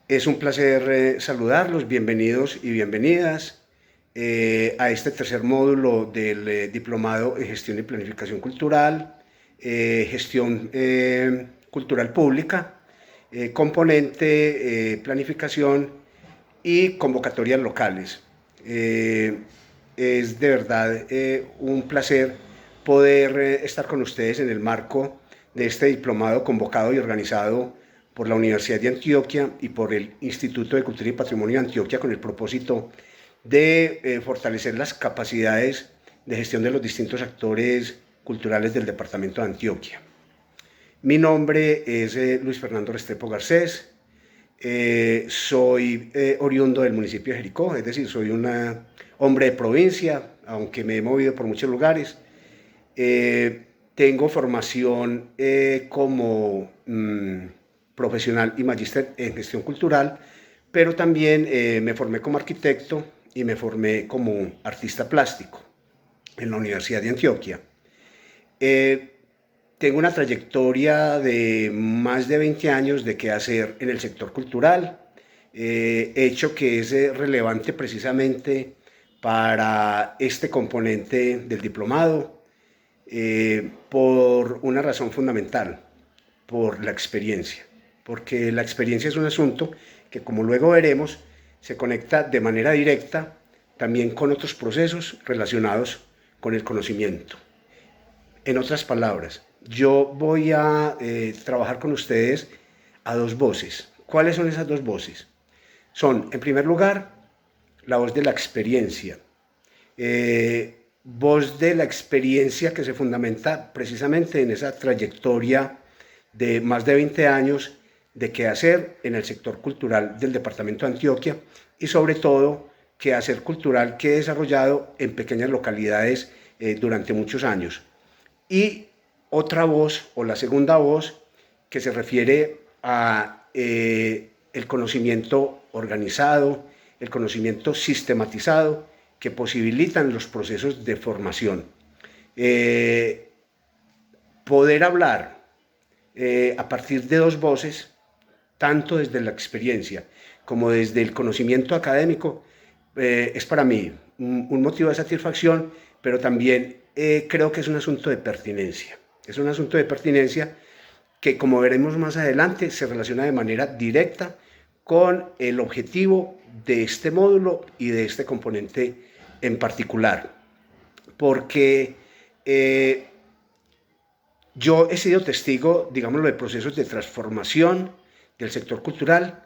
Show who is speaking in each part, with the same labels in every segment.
Speaker 1: Es un placer saludarlos, bienvenidos y bienvenidas a este tercer módulo del Diplomado en Gestión y Planificación Cultural, Gestión Cultural Pública, componente Planificación y convocatorias locales. Es de verdad un placer poder estar con ustedes en el marco de este diplomado convocado y organizado por la Universidad de Antioquia y por el Instituto de Cultura y Patrimonio de Antioquia con el propósito de fortalecer las capacidades de gestión de los distintos actores culturales del departamento de Antioquia. Mi nombre es Luis Fernando Restrepo Garcés, soy oriundo del municipio de Jericó, es decir, soy un hombre de provincia, aunque me he movido por muchos lugares. Tengo formación como profesional y magíster en gestión cultural, pero también me formé como arquitecto y me formé como artista plástico en la Universidad de Antioquia. Tengo una trayectoria de más de 20 años de quehacer en el sector cultural, hecho que es relevante precisamente para este componente del diplomado, por una razón fundamental, por la experiencia. Porque la experiencia es un asunto que, como luego veremos, se conecta de manera directa también con otros procesos relacionados con el conocimiento. En otras palabras, yo voy a trabajar con ustedes a dos voces. ¿Cuáles son esas dos voces? Son, en primer lugar, la voz de la experiencia. Voz de la experiencia que se fundamenta precisamente en esa trayectoria de más de 20 años de quehacer en el sector cultural del departamento de Antioquia y sobre todo quehacer cultural que he desarrollado en pequeñas localidades durante muchos años. Y otra voz, o la segunda voz, que se refiere a el conocimiento organizado, el conocimiento sistematizado que posibilitan los procesos de formación. Poder hablar a partir de dos voces, tanto desde la experiencia como desde el conocimiento académico, es para mí un motivo de satisfacción, pero también creo que es un asunto de pertinencia. Es un asunto de pertinencia que, como veremos más adelante, se relaciona de manera directa con el objetivo de este módulo y de este componente en particular. Porque yo he sido testigo, digámoslo, de procesos de transformación del sector cultural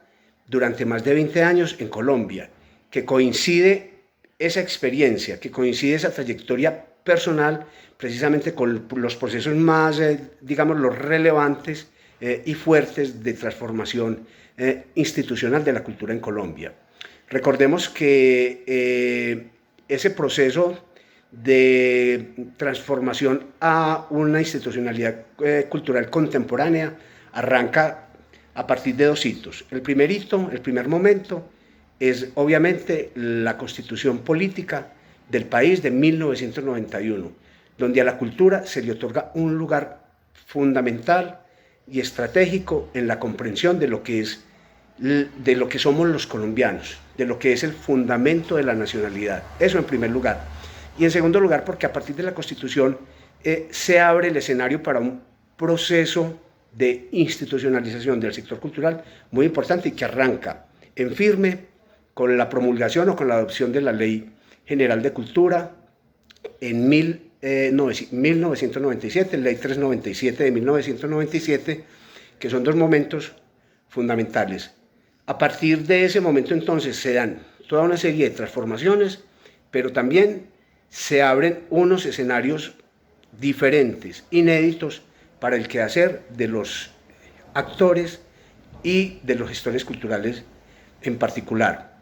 Speaker 1: durante más de 20 años en Colombia, que coincide esa experiencia, que coincide esa trayectoria personal precisamente con los procesos más, digamos, los relevantes y fuertes de transformación institucional de la cultura en Colombia. Recordemos que ese proceso de transformación a una institucionalidad cultural contemporánea arranca a partir de dos hitos. El primer hito, el primer momento, es obviamente la constitución política del país de 1991, donde a la cultura se le otorga un lugar fundamental y estratégico en la comprensión de lo que somos los colombianos, de lo que es el fundamento de la nacionalidad. Eso en primer lugar. Y en segundo lugar, porque a partir de la Constitución se abre el escenario para un proceso de institucionalización del sector cultural muy importante y que arranca en firme con la promulgación o con la adopción de la Ley General de Cultura en 1997, Ley 397 de 1997, que son dos momentos fundamentales. A partir de ese momento entonces se dan toda una serie de transformaciones, pero también se abren unos escenarios diferentes, inéditos, para el quehacer de los actores y de los gestores culturales en particular.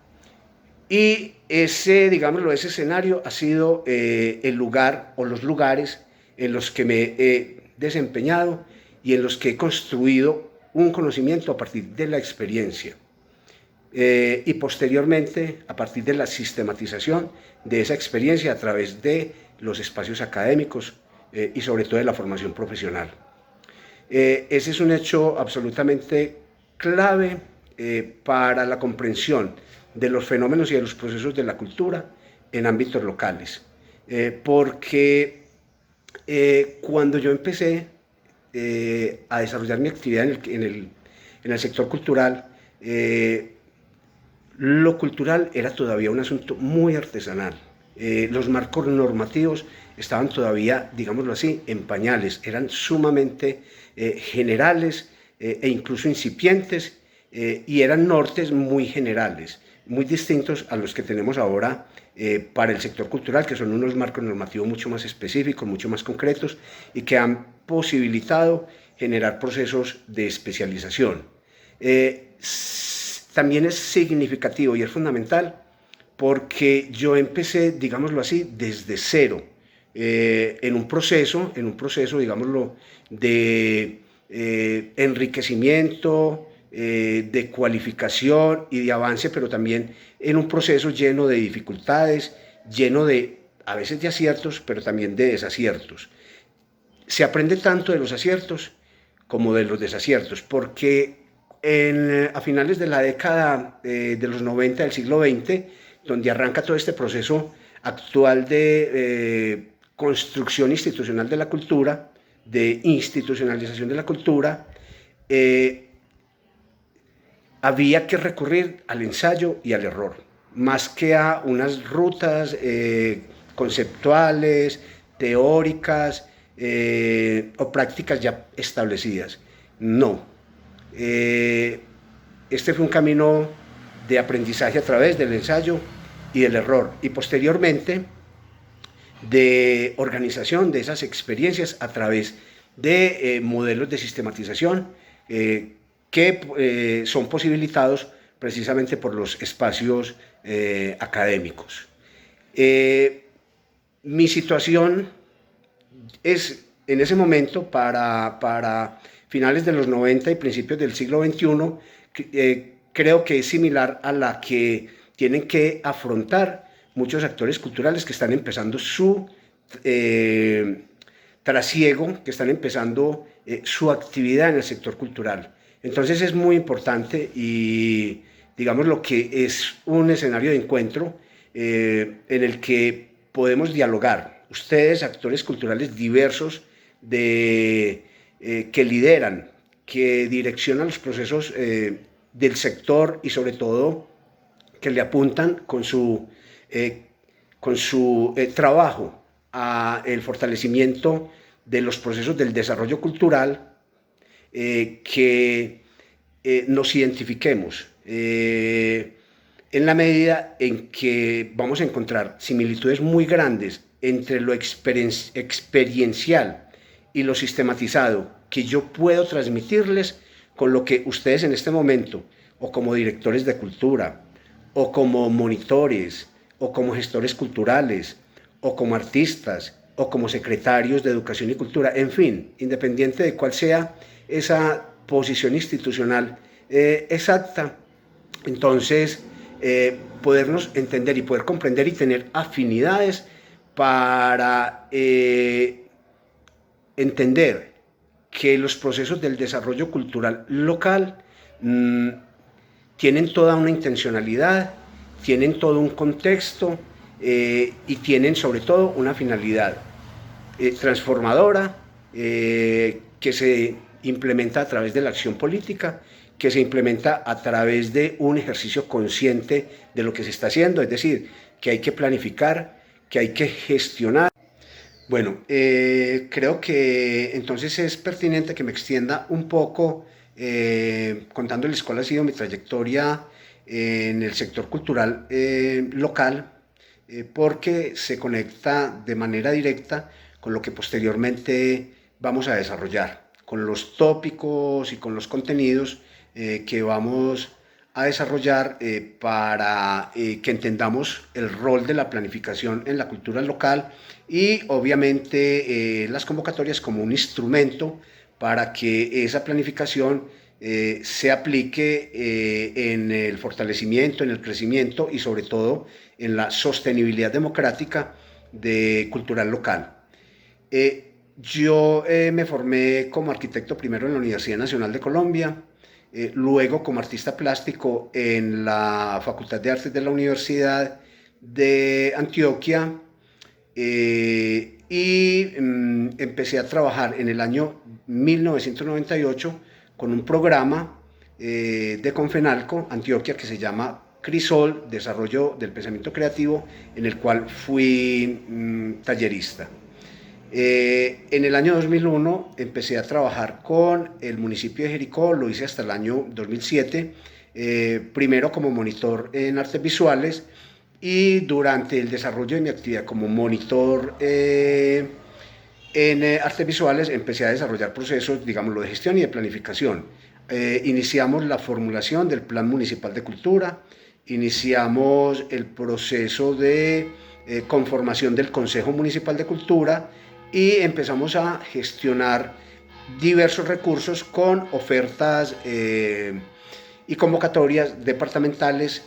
Speaker 1: Y ese, digámoslo, ese escenario ha sido el lugar o los lugares en los que me he desempeñado y en los que he construido un conocimiento a partir de la experiencia. Y posteriormente a partir de la sistematización de esa experiencia a través de los espacios académicos y sobre todo de la formación profesional. Ese es un hecho absolutamente clave para la comprensión de los fenómenos y de los procesos de la cultura en ámbitos locales. Porque cuando yo empecé a desarrollar mi actividad en el sector cultural, lo cultural era todavía un asunto muy artesanal. Los marcos normativos estaban todavía, digámoslo así, en pañales, eran sumamente generales e incluso incipientes, y eran nortes muy generales, muy distintos a los que tenemos ahora para el sector cultural, que son unos marcos normativos mucho más específicos, mucho más concretos, y que han posibilitado generar procesos de especialización. También es significativo y es fundamental porque yo empecé, digámoslo así, desde cero, en un proceso, digámoslo, de enriquecimiento, de cualificación y de avance, pero también en un proceso lleno de dificultades, lleno de, a veces de aciertos, pero también de desaciertos. Se aprende tanto de los aciertos como de los desaciertos, porque a finales de la década de los 90 del siglo XX, donde arranca todo este proceso actual de construcción institucional de la cultura, de institucionalización de la cultura, había que recurrir al ensayo y al error, más que a unas rutas conceptuales, teóricas o prácticas ya establecidas. No. Este fue un camino de aprendizaje a través del ensayo y del error, y posteriormente de organización de esas experiencias a través de modelos de sistematización que son posibilitados precisamente por los espacios académicos. Mi situación es, en ese momento, para finales de los 90 y principios del siglo XXI, creo que es similar a la que tienen que afrontar muchos actores culturales que están empezando su trasiego, que están empezando su actividad en el sector cultural. Entonces es muy importante y digamos lo que es un escenario de encuentro en el que podemos dialogar. Ustedes, actores culturales diversos que lideran, que direccionan los procesos del sector y sobre todo que le apuntan con su trabajo al fortalecimiento de los procesos del desarrollo cultural, que nos identifiquemos en la medida en que vamos a encontrar similitudes muy grandes entre lo experiencial y lo sistematizado que yo puedo transmitirles con lo que ustedes en este momento, o como directores de cultura, o como monitores, o como gestores culturales, o como artistas, o como secretarios de Educación y Cultura, en fin, independiente de cuál sea esa posición institucional exacta, entonces podernos entender y poder comprender y tener afinidades para entender que los procesos del desarrollo cultural local tienen toda una intencionalidad, tienen todo un contexto y tienen sobre todo una finalidad transformadora que se implementa a través de la acción política, que se implementa a través de un ejercicio consciente de lo que se está haciendo, es decir, que hay que planificar, que hay que gestionar. Bueno, creo que entonces es pertinente que me extienda un poco contándoles cuál ha sido mi trayectoria en el sector cultural local, porque se conecta de manera directa con lo que posteriormente vamos a desarrollar, con los tópicos y con los contenidos que vamos a desarrollar para que entendamos el rol de la planificación en la cultura local y obviamente las convocatorias como un instrumento para que esa planificación se aplique en el fortalecimiento, en el crecimiento y sobre todo en la sostenibilidad democrática de cultural local. Yo me formé como arquitecto primero en la Universidad Nacional de Colombia, luego como artista plástico en la Facultad de Artes de la Universidad de Antioquia, empecé a trabajar en el año 1998 con un programa de Confenalco, Antioquia, que se llama Crisol, Desarrollo del Pensamiento Creativo, en el cual fui tallerista. En el año 2001 empecé a trabajar con el municipio de Jericó, lo hice hasta el año 2007, primero como monitor en artes visuales, y durante el desarrollo de mi actividad como monitor en artes visuales empecé a desarrollar procesos, digámoslo, de gestión y de planificación. Iniciamos la formulación del Plan Municipal de Cultura, iniciamos el proceso de conformación del Consejo Municipal de Cultura y empezamos a gestionar diversos recursos con ofertas y convocatorias departamentales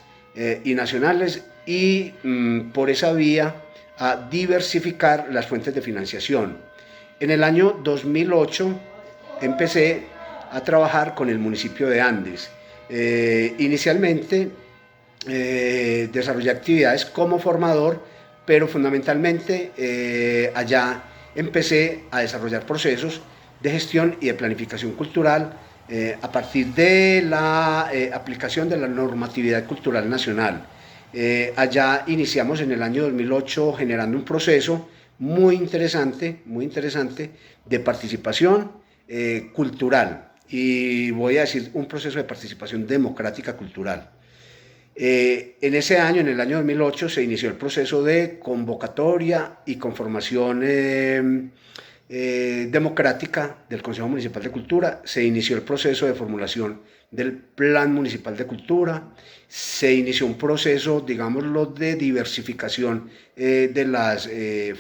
Speaker 1: y nacionales, y por esa vía a diversificar las fuentes de financiación. En el año 2008 empecé a trabajar con el municipio de Andes. Inicialmente desarrollé actividades como formador, pero fundamentalmente allá empecé a desarrollar procesos de gestión y de planificación cultural a partir de la aplicación de la normatividad cultural nacional. Allá iniciamos en el año 2008 generando un proceso muy interesante de participación cultural, y voy a decir un proceso de participación democrática cultural. En ese año, en el año 2008, se inició el proceso de convocatoria y conformación democrática del Consejo Municipal de Cultura. Se inició el proceso de formulación del Plan Municipal de Cultura. Se inició un proceso, digámoslo, de diversificación de las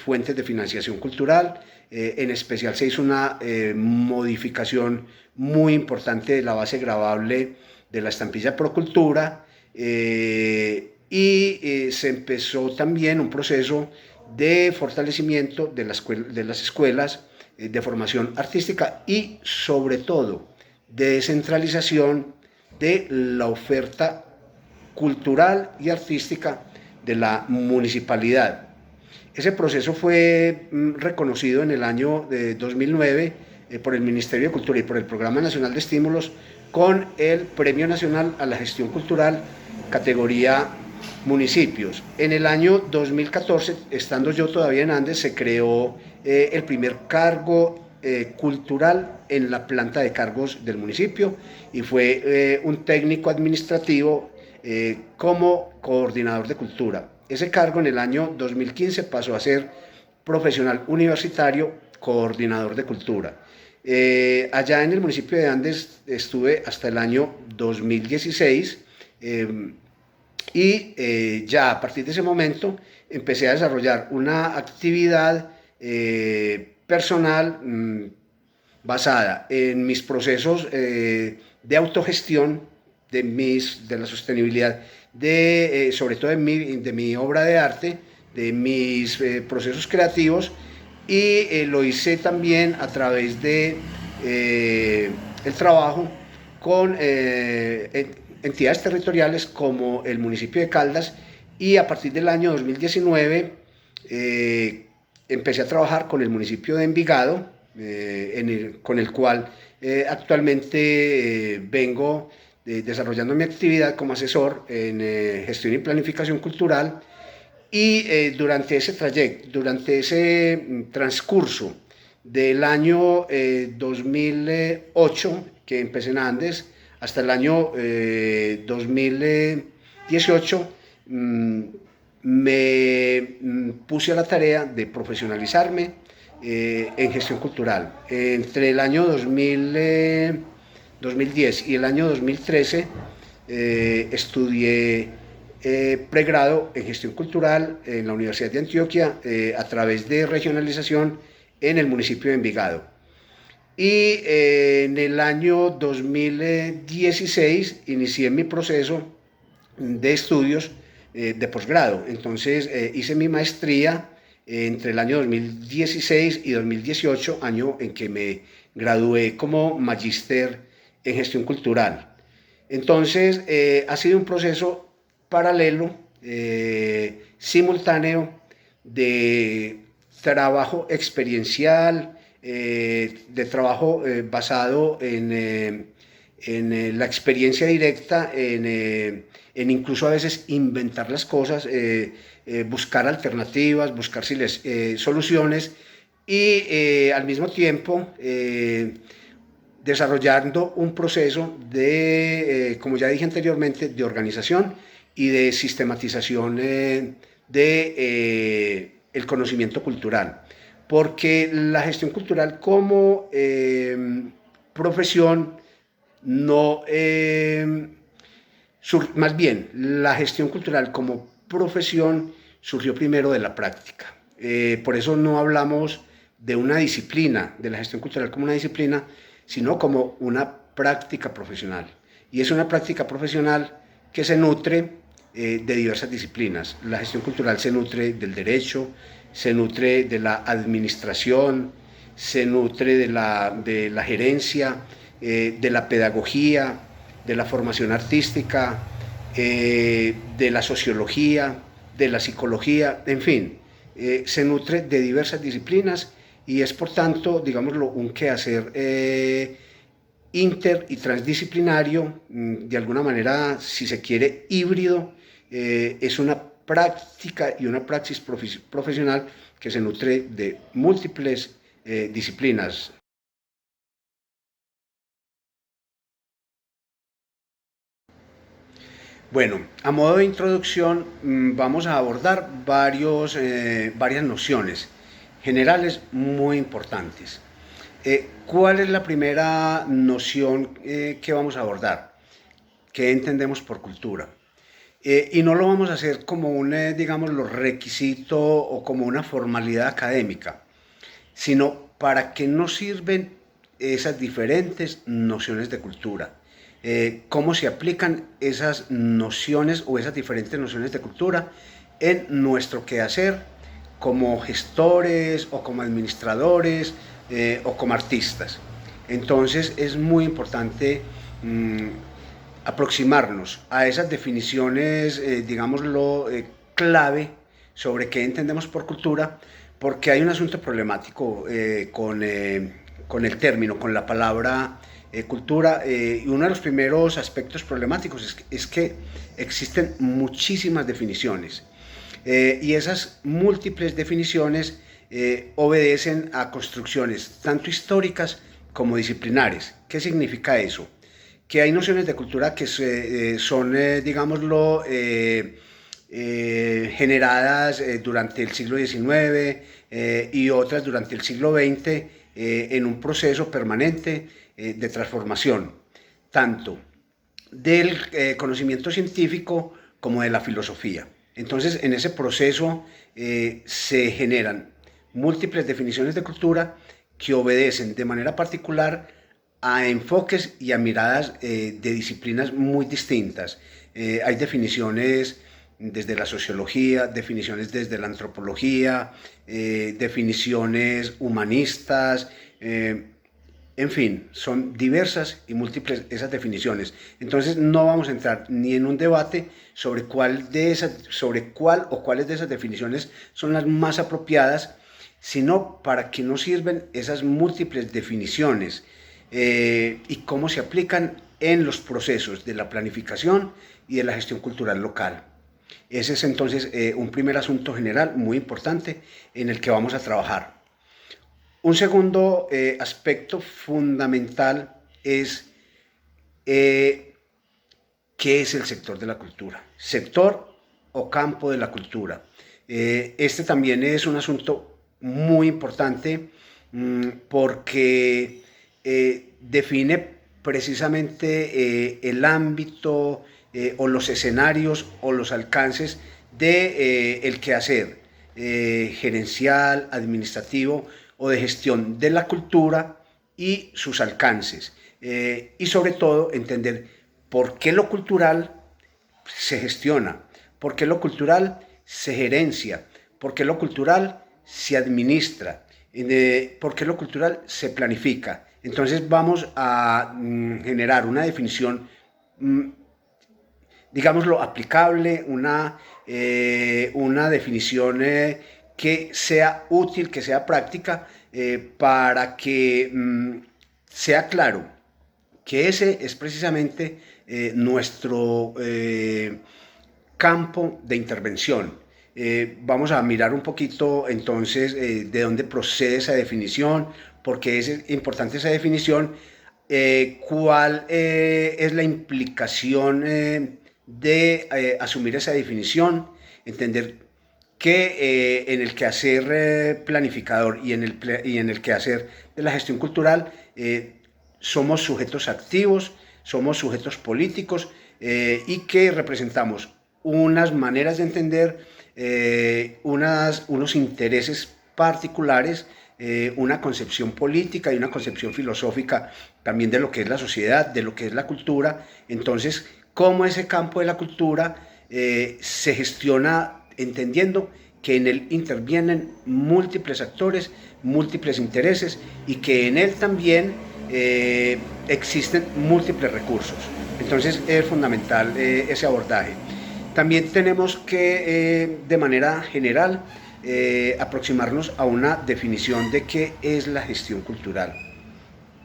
Speaker 1: fuentes de financiación cultural. En especial se hizo una modificación muy importante de la base gravable de la estampilla Procultura. Se empezó también un proceso de fortalecimiento de las escuelas de formación artística y sobre todo de descentralización de la oferta cultural y artística de la municipalidad. Ese proceso fue reconocido en el año 2009 por el Ministerio de Cultura y por el Programa Nacional de Estímulos con el Premio Nacional a la Gestión Cultural categoría municipios. En el año 2014, estando yo todavía en Andes, se creó el primer cargo cultural en la planta de cargos del municipio, y fue un técnico administrativo como coordinador de cultura. Ese cargo en el año 2015 pasó a ser profesional universitario, coordinador de cultura. Allá en el municipio de Andes estuve hasta el año 2016, ya a partir de ese momento empecé a desarrollar una actividad personal basada en mis procesos de autogestión, de la sostenibilidad, sobre todo de mi obra de arte, de mis procesos creativos, y lo hice también a través de el trabajo con entidades territoriales como el municipio de Caldas, y a partir del año 2019 empecé a trabajar con el municipio de Envigado, con el cual actualmente vengo desarrollando mi actividad como asesor en gestión y planificación cultural. Y durante ese transcurso del año 2008, que empecé en Andes, hasta el año 2018, me puse a la tarea de profesionalizarme en gestión cultural. Entre el año 2010 y el año 2013 estudié pregrado en gestión cultural en la Universidad de Antioquia a través de regionalización en el municipio de Envigado. Y en el año 2016 inicié mi proceso de estudios de posgrado. Entonces hice mi maestría entre el año 2016 y 2018, año en que me gradué como magíster en gestión cultural. Entonces, ha sido un proceso paralelo, simultáneo, de trabajo experiencial, de trabajo basado en la experiencia directa, en incluso a veces inventar las cosas, buscar alternativas, buscar soluciones y al mismo tiempo desarrollando un proceso de, como ya dije anteriormente, de organización y de sistematización el conocimiento cultural. Porque la gestión cultural como profesión no, más bien, la gestión cultural como profesión surgió primero de la práctica. Por eso no hablamos de una disciplina, de la gestión cultural como una disciplina, sino como una práctica profesional. Y es una práctica profesional que se nutre de diversas disciplinas. La gestión cultural se nutre del derecho, se nutre de la administración, se nutre de la gerencia, de la pedagogía, de la formación artística, de la sociología, de la psicología, en fin, se nutre de diversas disciplinas y es por tanto, digámoslo, un quehacer inter y transdisciplinario, de alguna manera, si se quiere, híbrido, es una práctica y una praxis profesional que se nutre de múltiples disciplinas. Bueno, a modo de introducción vamos a abordar varias nociones generales muy importantes. ¿Cuál es la primera noción que vamos a abordar? ¿Qué entendemos por cultura? Y no lo vamos a hacer como un, digamos, requisito o como una formalidad académica, sino para qué nos sirven esas diferentes nociones de cultura. Cómo se aplican esas nociones o esas diferentes nociones de cultura en nuestro quehacer como gestores o como administradores o como artistas. Entonces es muy importante aproximarnos a esas definiciones, digámoslo, clave sobre qué entendemos por cultura, porque hay un asunto problemático con el término, con la palabra cultura, y uno de los primeros aspectos problemáticos es que existen muchísimas definiciones, y esas múltiples definiciones obedecen a construcciones tanto históricas como disciplinares. ¿Qué significa eso? Que hay nociones de cultura que son, digámoslo, generadas durante el siglo XIX y otras durante el siglo XX en un proceso permanente de transformación, tanto del conocimiento científico como de la filosofía. Entonces, en ese proceso se generan múltiples definiciones de cultura que obedecen de manera particular a enfoques y a miradas de disciplinas muy distintas. Hay definiciones desde la sociología, definiciones desde la antropología, definiciones humanistas, en fin, son diversas y múltiples esas definiciones. Entonces no vamos a entrar ni en un debate sobre cuál o cuáles de esas definiciones son las más apropiadas, sino para qué nos sirven esas múltiples definiciones y cómo se aplican en los procesos de la planificación y de la gestión cultural local. Ese es entonces un primer asunto general muy importante en el que vamos a trabajar. Un segundo aspecto fundamental es qué es el sector de la cultura, sector o campo de la cultura. Este también es un asunto muy importante porque define precisamente el ámbito o los escenarios o los alcances de el quehacer gerencial, administrativo o de gestión de la cultura y sus alcances. Y sobre todo entender por qué lo cultural se gestiona, por qué lo cultural se gerencia, por qué lo cultural se administra, por qué lo cultural se planifica. Entonces vamos a generar una definición mm, digámoslo, aplicable, una definición que sea útil, que sea práctica, para que sea claro que ese es precisamente nuestro campo de intervención. Vamos a mirar un poquito entonces de dónde procede esa definición, por qué es importante esa definición, cuál es la implicación de asumir esa definición, entender que en el quehacer planificador y en el quehacer de la gestión cultural somos sujetos activos, somos sujetos políticos y que representamos unas maneras de entender, unos intereses particulares, una concepción política y una concepción filosófica también de lo que es la sociedad, de lo que es la cultura. Entonces, cómo ese campo de la cultura se gestiona entendiendo que en él intervienen múltiples actores, múltiples intereses y que en él también existen múltiples recursos. Entonces es fundamental ese abordaje. También tenemos que, de manera general, aproximarnos a una definición de qué es la gestión cultural.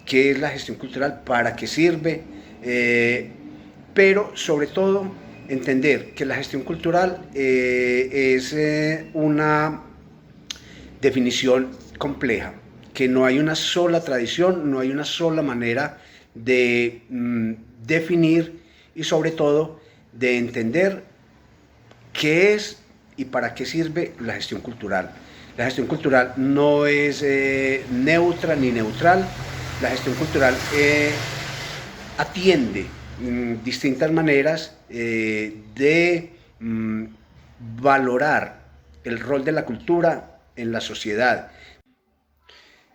Speaker 1: ¿Qué es la gestión cultural? ¿Para qué sirve? Pero sobre todo entender que la gestión cultural es una definición compleja, que no hay una sola tradición, no hay una sola manera de definir y sobre todo de entender qué es y para qué sirve la gestión cultural. La gestión cultural no es neutra ni neutral, la gestión cultural atiende distintas maneras de valorar el rol de la cultura en la sociedad.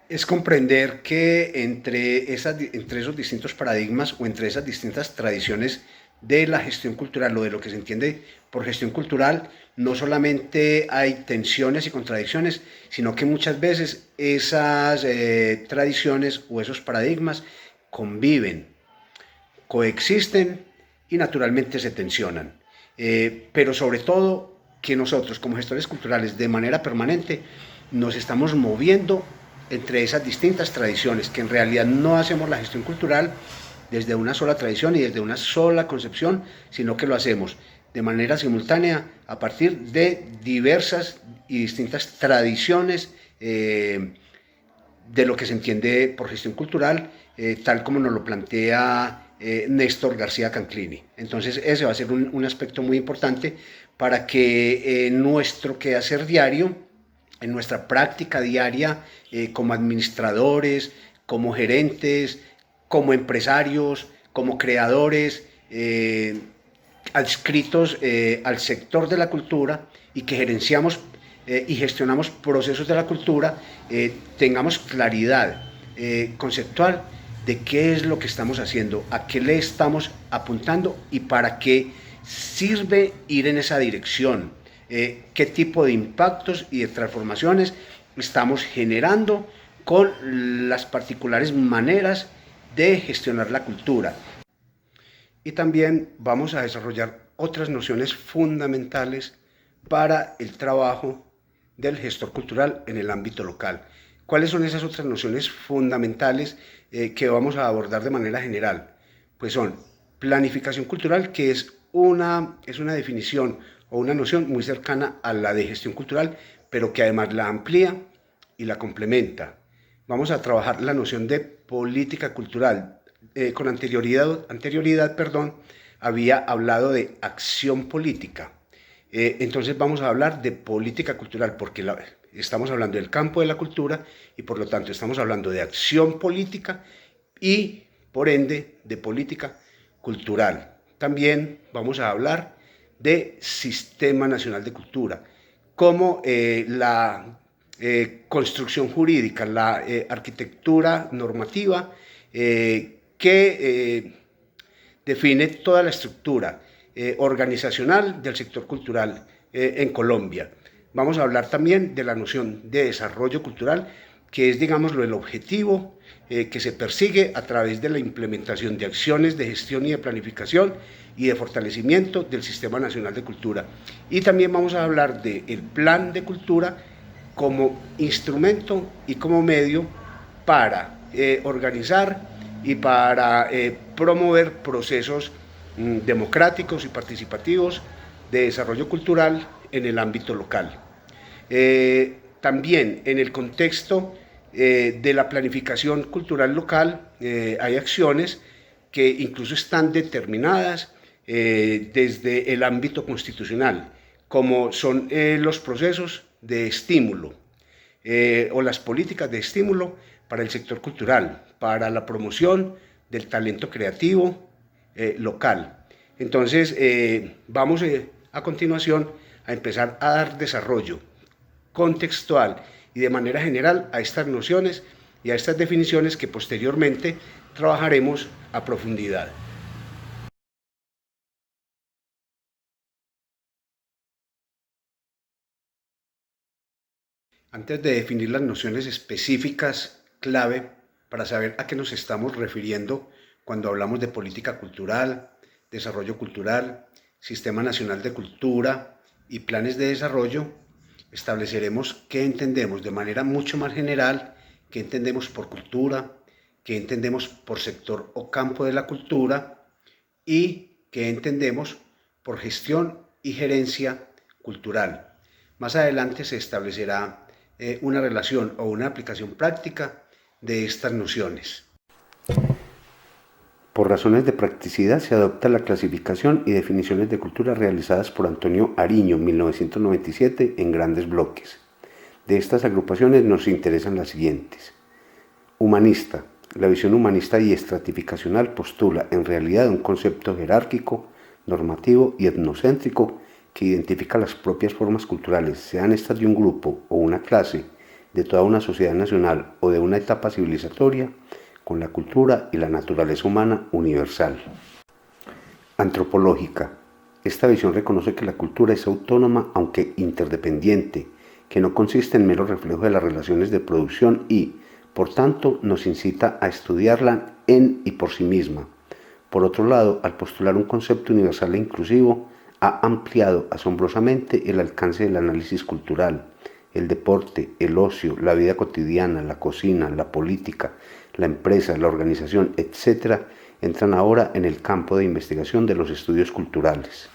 Speaker 1: Es comprender que entre esos distintos paradigmas o entre esas distintas tradiciones de la gestión cultural o de lo que se entiende por gestión cultural, no solamente hay tensiones y contradicciones, sino que muchas veces esas tradiciones o esos paradigmas conviven, coexisten y naturalmente se tensionan. Pero sobre todo que nosotros como gestores culturales de manera permanente nos estamos moviendo entre esas distintas tradiciones, que en realidad no hacemos la gestión cultural desde una sola tradición y desde una sola concepción, sino que lo hacemos de manera simultánea a partir de diversas y distintas tradiciones de lo que se entiende por gestión cultural, tal como nos lo plantea Néstor García Canclini. Entonces ese va a ser un aspecto muy importante para que nuestro quehacer diario, en nuestra práctica diaria como administradores, como gerentes, como empresarios, como creadores, adscritos al sector de la cultura y que gerenciamos y gestionamos procesos de la cultura, tengamos claridad conceptual de qué es lo que estamos haciendo, a qué le estamos apuntando y para qué sirve ir en esa dirección, qué tipo de impactos y de transformaciones estamos generando con las particulares maneras de gestionar la cultura. Y también vamos a desarrollar otras nociones fundamentales para el trabajo del gestor cultural en el ámbito local. ¿Cuáles son esas otras nociones fundamentales que vamos a abordar de manera general? Pues son planificación cultural, que es una definición o una noción muy cercana a la de gestión cultural, pero que además la amplía y la complementa. Vamos a trabajar la noción de política cultural. Con anterioridad, había hablado de acción política. Entonces vamos a hablar de política cultural porque estamos hablando del campo de la cultura y por lo tanto estamos hablando de acción política y por ende de política cultural. También vamos a hablar de Sistema Nacional de Cultura, como la construcción jurídica, la arquitectura normativa que define toda la estructura organizacional del sector cultural en Colombia. Vamos a hablar también de la noción de desarrollo cultural, que es, digámoslo, el objetivo que se persigue a través de la implementación de acciones de gestión y de planificación y de fortalecimiento del Sistema Nacional de Cultura. Y también vamos a hablar del Plan de Cultura como instrumento y como medio para organizar y para promover procesos democráticos y participativos de desarrollo cultural en el ámbito local. También en el contexto de la planificación cultural local hay acciones que incluso están determinadas desde el ámbito constitucional, como son los procesos de estímulo o las políticas de estímulo para el sector cultural, para la promoción del talento creativo local. Entonces, vamos a continuación a empezar a dar desarrollo contextual y de manera general a estas nociones y a estas definiciones que posteriormente trabajaremos a profundidad. Antes de definir las nociones específicas clave para saber a qué nos estamos refiriendo cuando hablamos de política cultural, desarrollo cultural, Sistema Nacional de Cultura y planes de desarrollo, estableceremos qué entendemos de manera mucho más general, qué entendemos por cultura, qué entendemos por sector o campo de la cultura y qué entendemos por gestión y gerencia cultural. Más adelante se establecerá una relación o una aplicación práctica de estas nociones. Por razones de practicidad se adopta la clasificación y definiciones de cultura realizadas por Antonio Ariño en 1997 en grandes bloques. De estas agrupaciones nos interesan las siguientes. Humanista. La visión humanista y estratificacional postula en realidad un concepto jerárquico, normativo y etnocéntrico que identifica las propias formas culturales, sean estas de un grupo o una clase, de toda una sociedad nacional o de una etapa civilizatoria, con la cultura y la naturaleza humana universal. Antropológica. Esta visión reconoce que la cultura es autónoma aunque interdependiente, que no consiste en mero reflejo de las relaciones de producción y, por tanto, nos incita a estudiarla en y por sí misma. Por otro lado, al postular un concepto universal e inclusivo, ha ampliado asombrosamente el alcance del análisis cultural. El deporte, el ocio, la vida cotidiana, la cocina, la política, la empresa, la organización, etc., entran ahora en el campo de investigación de los estudios culturales.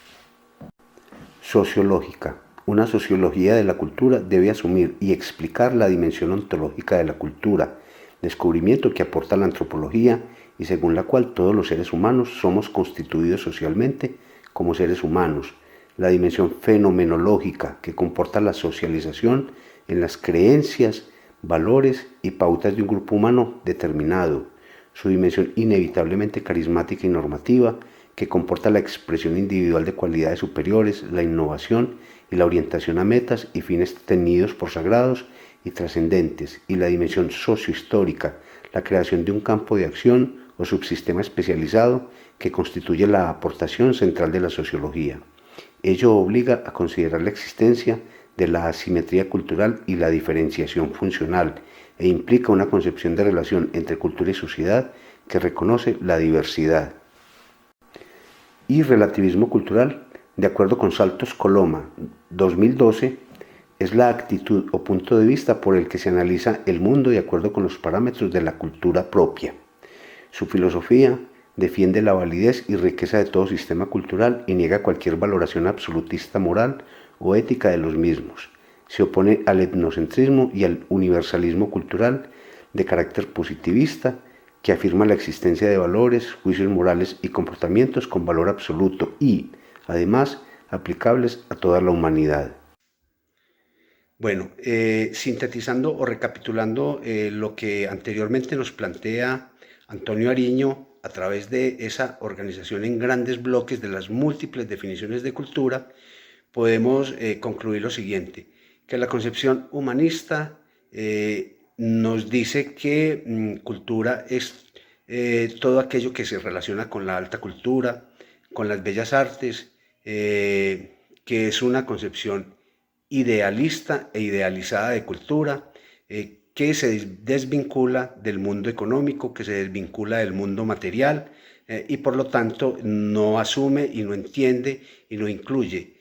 Speaker 1: Sociológica. Una sociología de la cultura debe asumir y explicar la dimensión ontológica de la cultura, descubrimiento que aporta la antropología y según la cual todos los seres humanos somos constituidos socialmente como seres humanos, la dimensión fenomenológica que comporta la socialización en las creencias, valores y pautas de un grupo humano determinado, su dimensión inevitablemente carismática y normativa que comporta la expresión individual de cualidades superiores, la innovación y la orientación a metas y fines tenidos por sagrados y trascendentes, y la dimensión sociohistórica, la creación de un campo de acción o subsistema especializado que constituye la aportación central de la sociología. Ello obliga a considerar la existencia de la asimetría cultural y la diferenciación funcional e implica una concepción de relación entre cultura y sociedad que reconoce la diversidad. Y relativismo cultural, de acuerdo con Saltos Coloma, 2012, es la actitud o punto de vista por el que se analiza el mundo de acuerdo con los parámetros de la cultura propia. Su filosofía defiende la validez y riqueza de todo sistema cultural y niega cualquier valoración absolutista moral o ética de los mismos. Se opone al etnocentrismo y al universalismo cultural de carácter positivista que afirma la existencia de valores, juicios morales y comportamientos con valor absoluto y, además, aplicables a toda la humanidad. Bueno, sintetizando o recapitulando lo que anteriormente nos plantea Antonio Ariño a través de esa organización en grandes bloques de las múltiples definiciones de cultura, podemos concluir lo siguiente, que la concepción humanista nos dice que cultura es todo aquello que se relaciona con la alta cultura, con las bellas artes, que es una concepción idealista e idealizada de cultura, que se desvincula del mundo económico, que se desvincula del mundo material, y por lo tanto no asume y no entiende y no incluye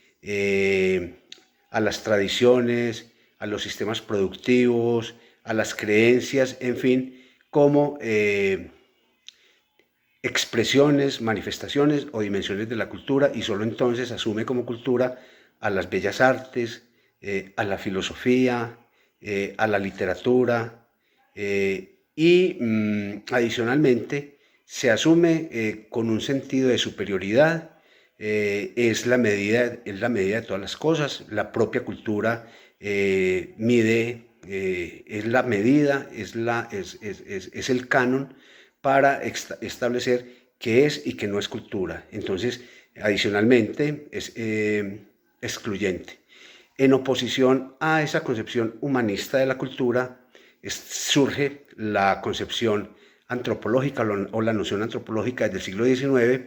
Speaker 1: a las tradiciones, a los sistemas productivos, a las creencias, en fin, como expresiones, manifestaciones o dimensiones de la cultura, y solo entonces asume como cultura a las bellas artes, a la filosofía, a la literatura, y adicionalmente se asume con un sentido de superioridad. Es la medida de todas las cosas. La propia cultura mide, es la medida, es el canon para establecer qué es y qué no es cultura. Entonces, adicionalmente, es excluyente. En oposición a esa concepción humanista de la cultura, surge la concepción antropológica o la noción antropológica del siglo XIX,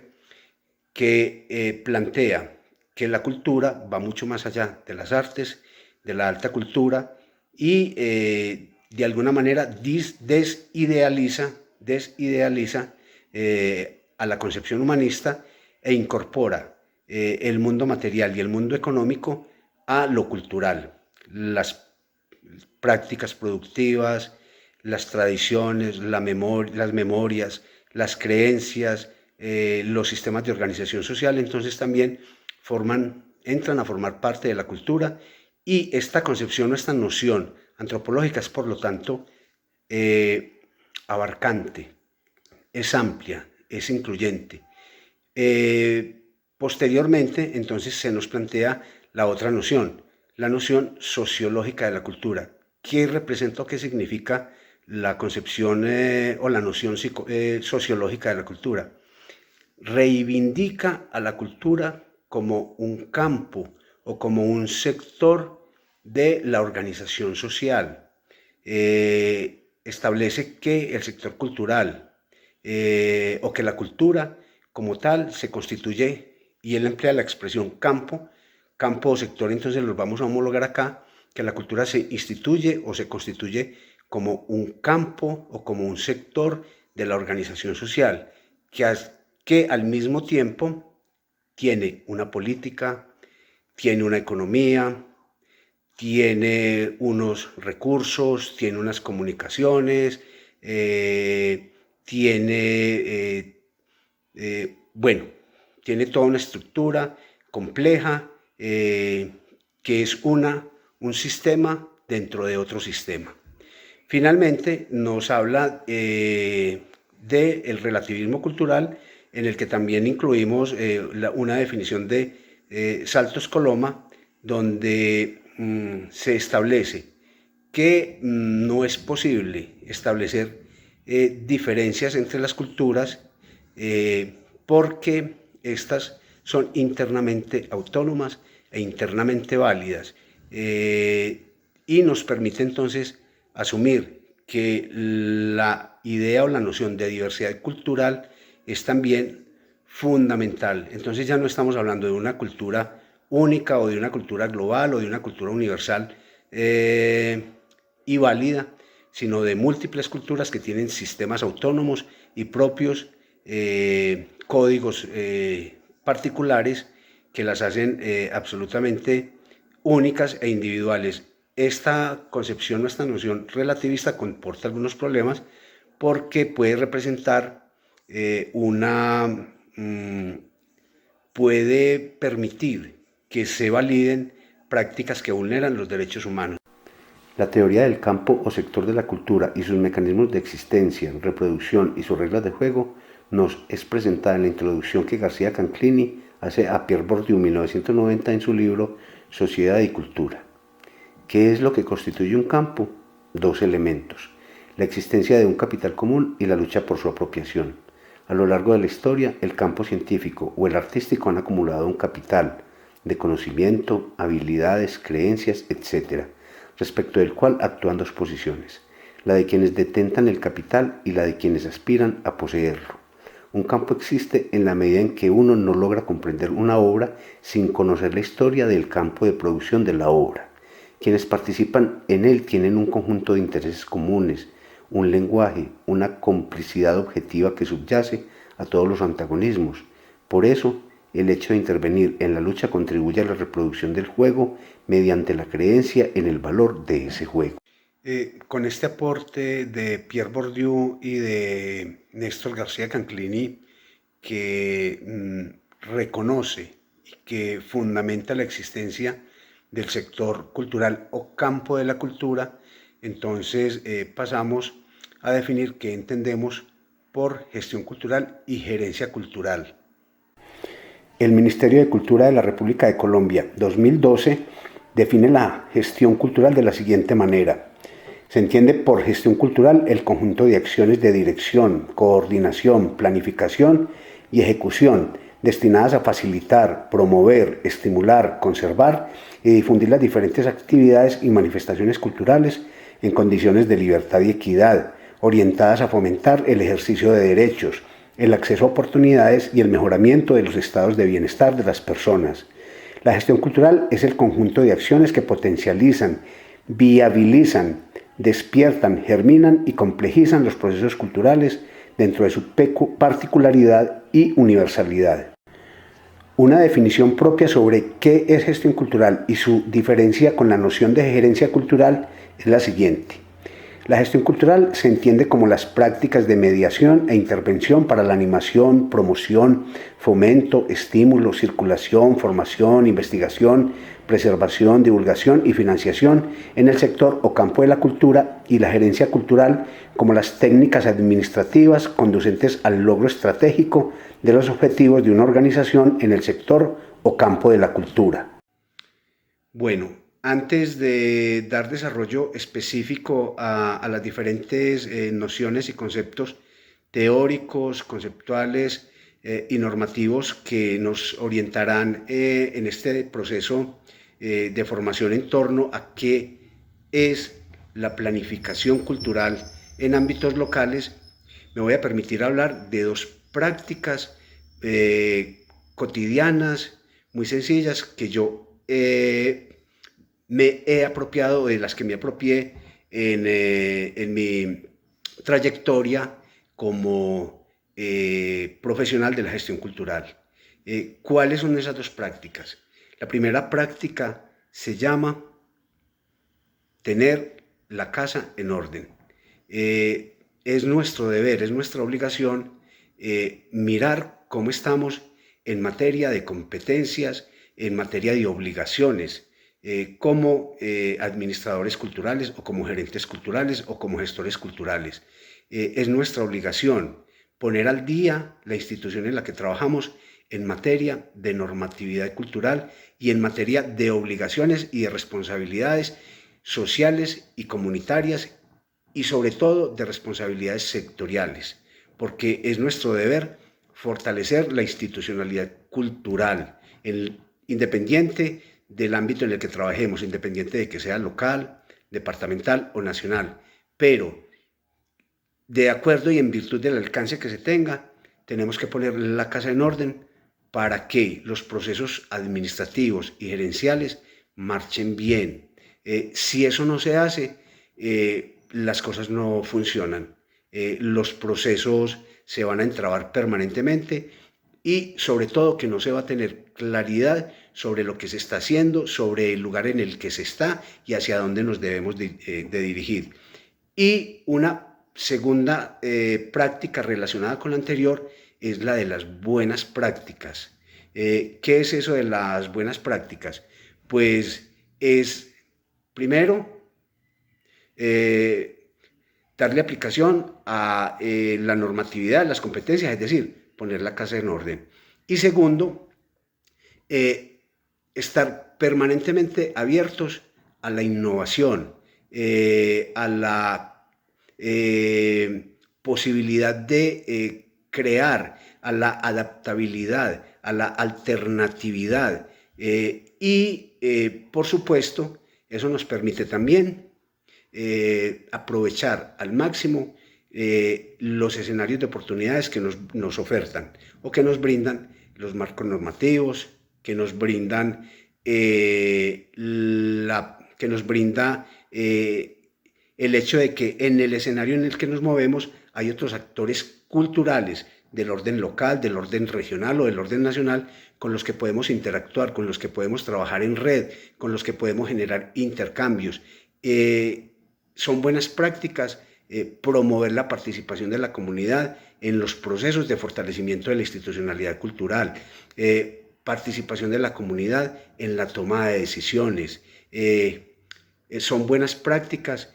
Speaker 1: que plantea que la cultura va mucho más allá de las artes, de la alta cultura, y de alguna manera desidealiza a la concepción humanista e incorpora el mundo material y el mundo económico a lo cultural. Las prácticas productivas, las tradiciones, las memorias, las creencias, los sistemas de organización social, entonces también entran a formar parte de la cultura, y esta concepción o esta noción antropológica es, por lo tanto, abarcante, es amplia, es incluyente. Posteriormente, entonces, se nos plantea la otra noción, la noción sociológica de la cultura. ¿Qué representa o qué significa la concepción o la noción sociológica de la cultura? Reivindica a la cultura como un campo o como un sector de la organización social. Establece que el sector cultural o que la cultura como tal se constituye, y él emplea la expresión campo o sector, entonces los vamos a homologar acá, que la cultura se instituye o se constituye como un campo o como un sector de la organización social, que al mismo tiempo tiene una política, tiene una economía, tiene unos recursos, tiene unas comunicaciones, tiene toda una estructura compleja, que es un sistema dentro de otro sistema. Finalmente, nos habla del relativismo cultural, en el que también incluimos una definición de Saltos Coloma, donde se establece que no es posible establecer diferencias entre las culturas, porque estas son internamente autónomas e internamente válidas, y nos permite entonces asumir que la idea o la noción de diversidad cultural es también fundamental. Entonces ya no estamos hablando de una cultura única o de una cultura global o de una cultura universal y válida, sino de múltiples culturas que tienen sistemas autónomos y propios, códigos particulares que las hacen absolutamente únicas e individuales. Esta concepción o esta noción relativista comporta algunos problemas, porque puede representar puede permitir que se validen prácticas que vulneran los derechos humanos. La teoría del campo o sector de la cultura y sus mecanismos de existencia, reproducción y sus reglas de juego nos es presentada en la introducción que García Canclini hace a Pierre Bourdieu en 1990 en su libro Sociedad y Cultura. ¿Qué es lo que constituye un campo? Dos elementos: la existencia de un capital común y la lucha por su apropiación. A lo largo de la historia, el campo científico o el artístico han acumulado un capital de conocimiento, habilidades, creencias, etc., respecto del cual actúan dos posiciones: la de quienes detentan el capital y la de quienes aspiran a poseerlo. Un campo existe en la medida en que uno no logra comprender una obra sin conocer la historia del campo de producción de la obra.
Speaker 2: Quienes participan en él tienen un conjunto de intereses comunes, un lenguaje, una complicidad objetiva que subyace a todos los antagonismos. Por eso, el hecho de intervenir en la lucha contribuye a la reproducción del juego mediante la creencia en el valor de ese juego.
Speaker 1: Con este aporte de Pierre Bourdieu y de Néstor García Canclini, que reconoce y que fundamenta la existencia del sector cultural o campo de la cultura, entonces pasamos a definir qué entendemos por gestión cultural y gerencia cultural.
Speaker 2: El Ministerio de Cultura de la República de Colombia, 2012, define la gestión cultural de la siguiente manera. Se entiende por gestión cultural el conjunto de acciones de dirección, coordinación, planificación y ejecución destinadas a facilitar, promover, estimular, conservar y difundir las diferentes actividades y manifestaciones culturales en condiciones de libertad y equidad, orientadas a fomentar el ejercicio de derechos, el acceso a oportunidades y el mejoramiento de los estados de bienestar de las personas. La gestión cultural es el conjunto de acciones que potencializan, viabilizan, despiertan, germinan y complejizan los procesos culturales dentro de su particularidad y universalidad. Una definición propia sobre qué es gestión cultural y su diferencia con la noción de gerencia cultural es la siguiente. La gestión cultural se entiende como las prácticas de mediación e intervención para la animación, promoción, fomento, estímulo, circulación, formación, investigación, preservación, divulgación y financiación en el sector o campo de la cultura, y la gerencia cultural como las técnicas administrativas conducentes al logro estratégico de los objetivos de una organización en el sector o campo de la cultura.
Speaker 1: Bueno, antes de dar desarrollo específico a las diferentes nociones y conceptos teóricos, conceptuales y normativos que nos orientarán en este proceso de formación en torno a qué es la planificación cultural en ámbitos locales, me voy a permitir hablar de dos prácticas cotidianas, muy sencillas, que yo me he apropiado, de las que me apropié en mi trayectoria como profesional de la gestión cultural. ¿Cuáles son esas dos prácticas? La primera práctica se llama tener la casa en orden. Es nuestro deber, es nuestra obligación mirar cómo estamos en materia de competencias, en materia de obligaciones, como administradores culturales o como gerentes culturales o como gestores culturales. Es nuestra obligación poner al día la institución en la que trabajamos en materia de normatividad cultural y en materia de obligaciones y de responsabilidades sociales y comunitarias, y sobre todo de responsabilidades sectoriales, porque es nuestro deber fortalecer la institucionalidad cultural, independiente del ámbito en el que trabajemos, independiente de que sea local, departamental o nacional, pero de acuerdo y en virtud del alcance que se tenga, tenemos que poner la casa en orden para que los procesos administrativos y gerenciales marchen bien. Si eso no se hace, las cosas no funcionan. Los procesos se van a entrabar permanentemente y sobre todo que no se va a tener claridad sobre lo que se está haciendo, sobre el lugar en el que se está y hacia dónde nos debemos de dirigir. Y una segunda práctica relacionada con la anterior es la de las buenas prácticas. ¿Qué es eso de las buenas prácticas? Pues es, primero, darle aplicación a la normatividad, las competencias, es decir, poner la casa en orden. Y segundo, estar permanentemente abiertos a la innovación, a la posibilidad de crear, a la adaptabilidad, a la alternatividad y por supuesto eso nos permite también aprovechar al máximo los escenarios de oportunidades que nos ofertan o que nos brindan los marcos normativos, que nos brindan la que nos brinda el hecho de que en el escenario en el que nos movemos hay otros actores culturales del orden local, del orden regional o del orden nacional con los que podemos interactuar, con los que podemos trabajar en red, con los que podemos generar intercambios. Son buenas prácticas promover la participación de la comunidad en los procesos de fortalecimiento de la institucionalidad cultural, participación de la comunidad en la toma de decisiones. Son buenas prácticas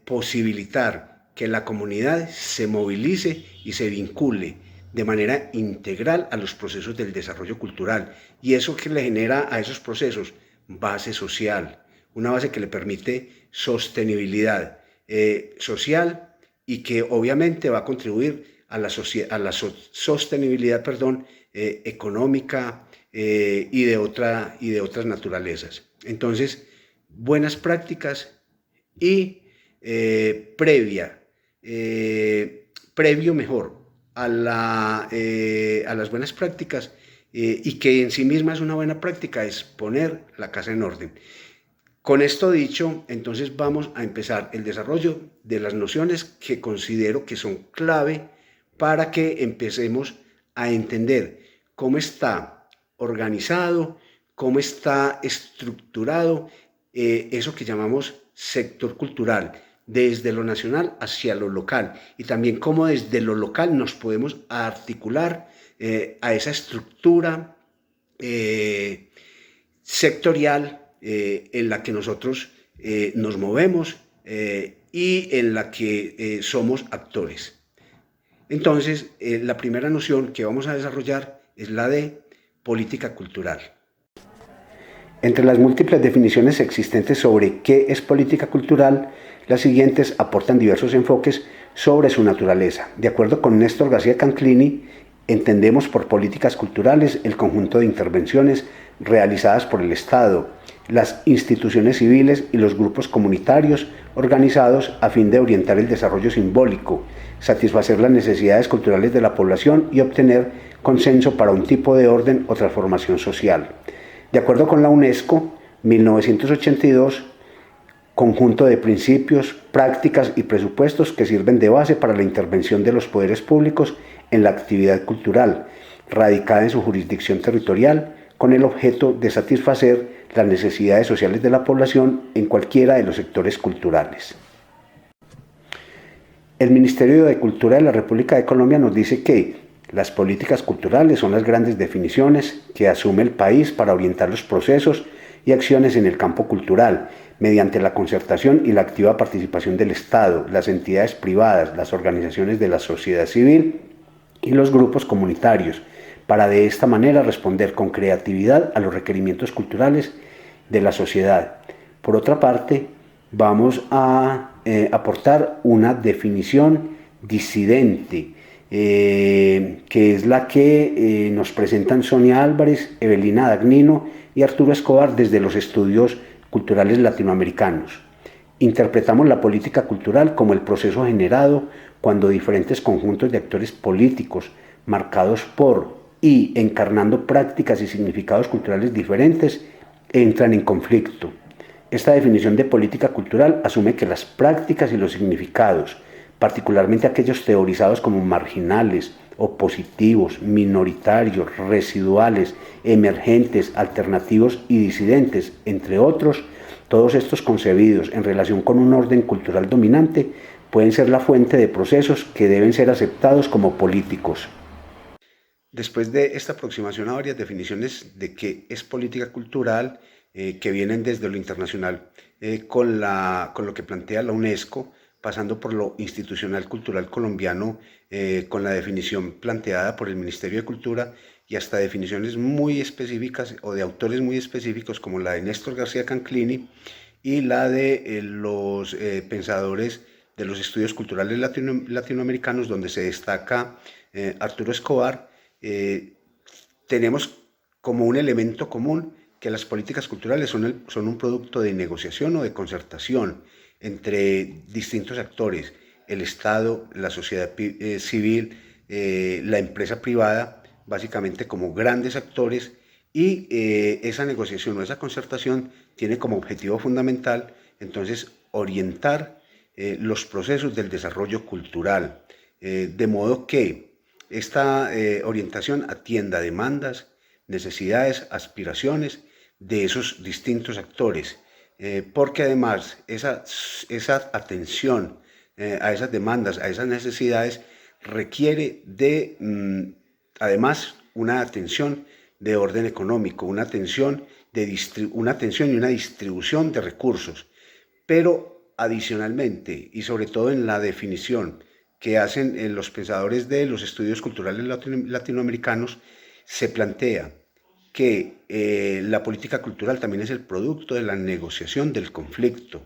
Speaker 1: posibilitar que la comunidad se movilice y se vincule de manera integral a los procesos del desarrollo cultural. Y eso que le genera a esos procesos base social, una base que le permite sostenibilidad social y que obviamente va a contribuir a la sostenibilidad económica y de otras naturalezas. Entonces, buenas prácticas y previo mejor a las buenas prácticas y que en sí misma es una buena práctica, es poner la casa en orden. Con esto dicho, entonces vamos a empezar el desarrollo de las nociones que considero que son clave para que empecemos a entender cómo está organizado, cómo está estructurado eso que llamamos sector cultural, desde lo nacional hacia lo local, y también cómo desde lo local nos podemos articular a esa estructura sectorial en la que nosotros nos movemos y en la que somos actores. Entonces, la primera noción que vamos a desarrollar es la de política cultural.
Speaker 2: Entre las múltiples definiciones existentes sobre qué es política cultural, las siguientes aportan diversos enfoques sobre su naturaleza. De acuerdo con Néstor García Canclini, entendemos por políticas culturales el conjunto de intervenciones realizadas por el Estado, las instituciones civiles y los grupos comunitarios organizados a fin de orientar el desarrollo simbólico, satisfacer las necesidades culturales de la población y obtener consenso para un tipo de orden o transformación social. De acuerdo con la UNESCO, 1982, conjunto de principios, prácticas y presupuestos que sirven de base para la intervención de los poderes públicos en la actividad cultural, radicada en su jurisdicción territorial, con el objeto de satisfacer las necesidades sociales de la población en cualquiera de los sectores culturales. El Ministerio de Cultura de la República de Colombia nos dice que las políticas culturales son las grandes definiciones que asume el país para orientar los procesos y acciones en el campo cultural, mediante la concertación y la activa participación del Estado, las entidades privadas, las organizaciones de la sociedad civil y los grupos comunitarios, para de esta manera responder con creatividad a los requerimientos culturales de la sociedad. Por otra parte, vamos a aportar una definición disidente, que es la que nos presentan Sonia Álvarez, Evelina Dagnino y Arturo Escobar desde los estudios culturales latinoamericanos. Interpretamos la política cultural como el proceso generado cuando diferentes conjuntos de actores políticos, marcados por y encarnando prácticas y significados culturales diferentes, entran en conflicto. Esta definición de política cultural asume que las prácticas y los significados, particularmente aquellos teorizados como marginales, opositivos, minoritarios, residuales, emergentes, alternativos y disidentes, entre otros, todos estos concebidos en relación con un orden cultural dominante, pueden ser la fuente de procesos que deben ser aceptados como políticos.
Speaker 1: Después de esta aproximación a varias definiciones de qué es política cultural, que vienen desde lo internacional, con lo que plantea la UNESCO, pasando por lo institucional cultural colombiano, con la definición planteada por el Ministerio de Cultura, y hasta definiciones muy específicas o de autores muy específicos como la de Néstor García Canclini y la de los pensadores de los estudios culturales latinoamericanos, donde se destaca Arturo Escobar. Tenemos como un elemento común que las políticas culturales son un producto de negociación o de concertación entre distintos actores, el Estado, la sociedad civil, la empresa privada, básicamente como grandes actores y esa negociación o esa concertación tiene como objetivo fundamental entonces orientar los procesos del desarrollo cultural, de modo que esta orientación atienda demandas, necesidades, aspiraciones de esos distintos actores, porque además esa atención a esas demandas, a esas necesidades, requiere de, además, una atención de orden económico, una atención y una distribución de recursos. Pero adicionalmente, y sobre todo en la definición que hacen los pensadores de los estudios culturales latinoamericanos, se plantea que la política cultural también es el producto de la negociación del conflicto,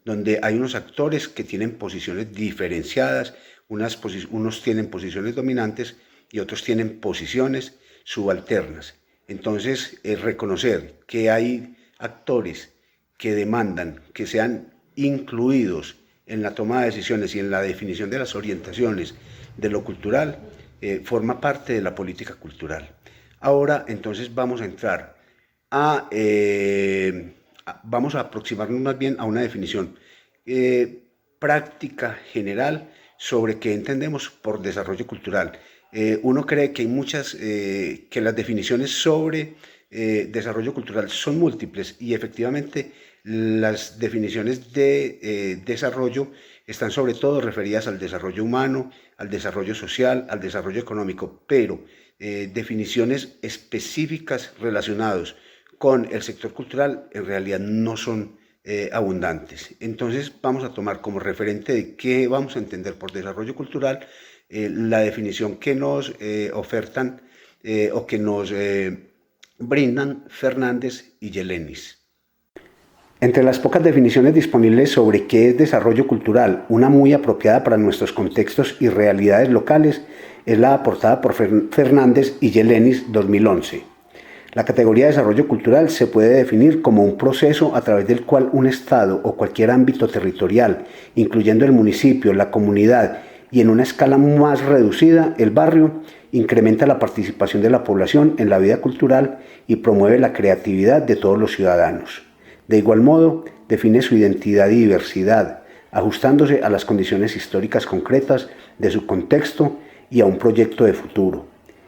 Speaker 1: donde hay unos actores que tienen posiciones diferenciadas, unos tienen posiciones dominantes y otros tienen posiciones subalternas. Entonces, reconocer que hay actores que demandan que sean incluidos en la toma de decisiones y en la definición de las orientaciones de lo cultural, forma parte de la política cultural. Ahora, entonces, vamos a entrar vamos a aproximarnos más bien a una definición práctica, general, sobre qué entendemos por desarrollo cultural. Uno cree que hay que las definiciones sobre desarrollo cultural son múltiples y efectivamente las definiciones de desarrollo están sobre todo referidas al desarrollo humano, al desarrollo social, al desarrollo económico, pero definiciones específicas relacionadas con el sector cultural en realidad no son abundantes. Entonces vamos a tomar como referente de qué vamos a entender por desarrollo cultural la definición que nos ofertan o que nos brindan Fernández y Yelenis.
Speaker 2: Entre las pocas definiciones disponibles sobre qué es desarrollo cultural, una muy apropiada para nuestros contextos y realidades locales es la aportada por Fernández y Yelenis 2011. La categoría de desarrollo cultural se puede definir como un proceso a través del cual un Estado o cualquier ámbito territorial, incluyendo el municipio, la comunidad y en una escala más reducida, el barrio, incrementa la participación de la población en la vida cultural y promueve la creatividad de todos los ciudadanos. De igual modo, define su identidad y diversidad, ajustándose a las condiciones históricas concretas de su contexto y a un proyecto de futuro.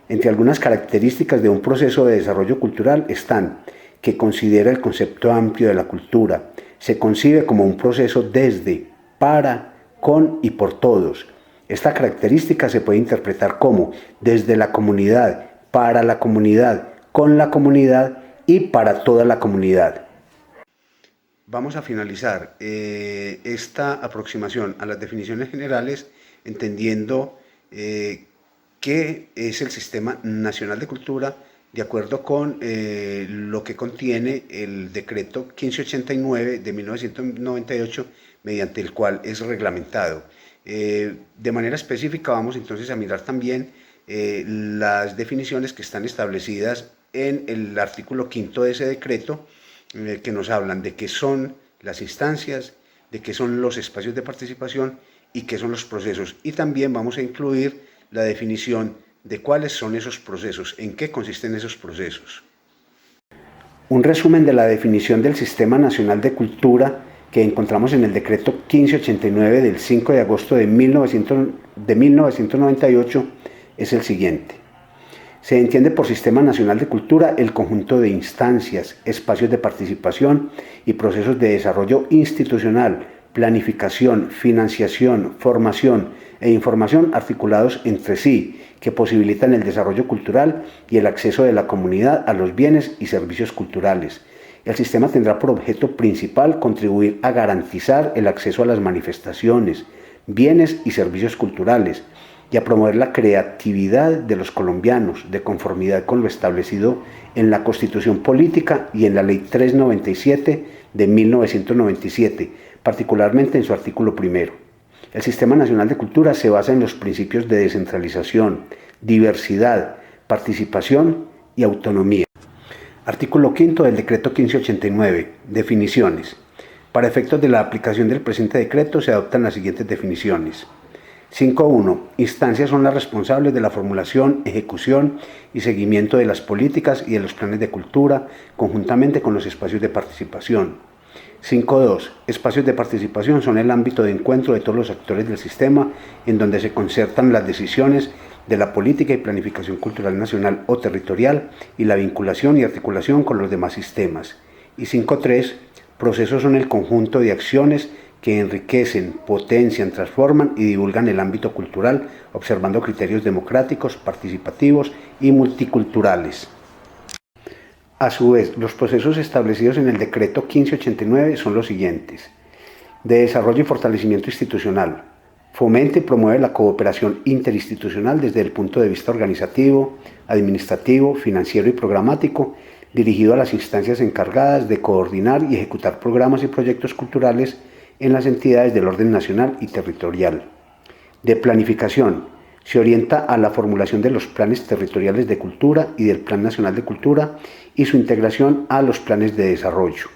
Speaker 2: Entre algunas características de un proceso de desarrollo cultural están que considera el concepto amplio de la cultura, se concibe como un proceso desde, para, con y por todos. Esta característica se puede interpretar como desde la comunidad, para la comunidad, con la comunidad y para toda la comunidad.
Speaker 1: Vamos a finalizar esta aproximación a las definiciones generales entendiendo qué es el Sistema Nacional de Cultura de acuerdo con lo que contiene el decreto 1589 de 1998, mediante el cual es reglamentado. De manera específica vamos entonces a mirar también las definiciones que están establecidas en el artículo 5 de ese decreto, que nos hablan de qué son las instancias, de qué son los espacios de participación y qué son los procesos. Y también vamos a incluir la definición de cuáles son esos procesos, en qué consisten esos procesos.
Speaker 2: Un resumen de la definición del Sistema Nacional de Cultura que encontramos en el decreto 1589 del 5 de agosto de 1998 es el siguiente. Se entiende por Sistema Nacional de Cultura el conjunto de instancias, espacios de participación y procesos de desarrollo institucional, planificación, financiación, formación e información articulados entre sí, que posibilitan el desarrollo cultural y el acceso de la comunidad a los bienes y servicios culturales. El sistema tendrá por objeto principal contribuir a garantizar el acceso a las manifestaciones, bienes y servicios culturales, y a promover la creatividad de los colombianos de conformidad con lo establecido en la Constitución Política y en la Ley 397 de 1997, particularmente en su artículo 1. El Sistema Nacional de Cultura se basa en los principios de descentralización, diversidad, participación y autonomía. Artículo 5 del Decreto 1589. Definiciones. Para efectos de la aplicación del presente decreto se adoptan las siguientes definiciones. 5.1. Instancias son las responsables de la formulación, ejecución y seguimiento de las políticas y de los planes de cultura, conjuntamente con los espacios de participación. 5.2. Espacios de participación son el ámbito de encuentro de todos los actores del sistema, en donde se concertan las decisiones de la política y planificación cultural nacional o territorial y la vinculación y articulación con los demás sistemas. Y 5.3. Procesos son el conjunto de acciones que enriquecen, potencian, transforman y divulgan el ámbito cultural, observando criterios democráticos, participativos y multiculturales. A su vez, los procesos establecidos en el Decreto 1589 son los siguientes: de desarrollo y fortalecimiento institucional. Fomenta y promueve la cooperación interinstitucional desde el punto de vista organizativo, administrativo, financiero y programático, dirigido a las instancias encargadas de coordinar y ejecutar programas y proyectos culturales en las entidades del orden nacional y territorial. De planificación, se orienta a la formulación de los planes territoriales de cultura y del Plan Nacional de Cultura y su integración a los planes de desarrollo.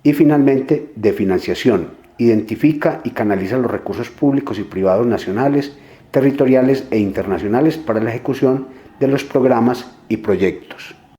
Speaker 2: Y finalmente, de financiación, identifica y canaliza los recursos públicos y privados nacionales, territoriales e internacionales para la ejecución de los programas y proyectos.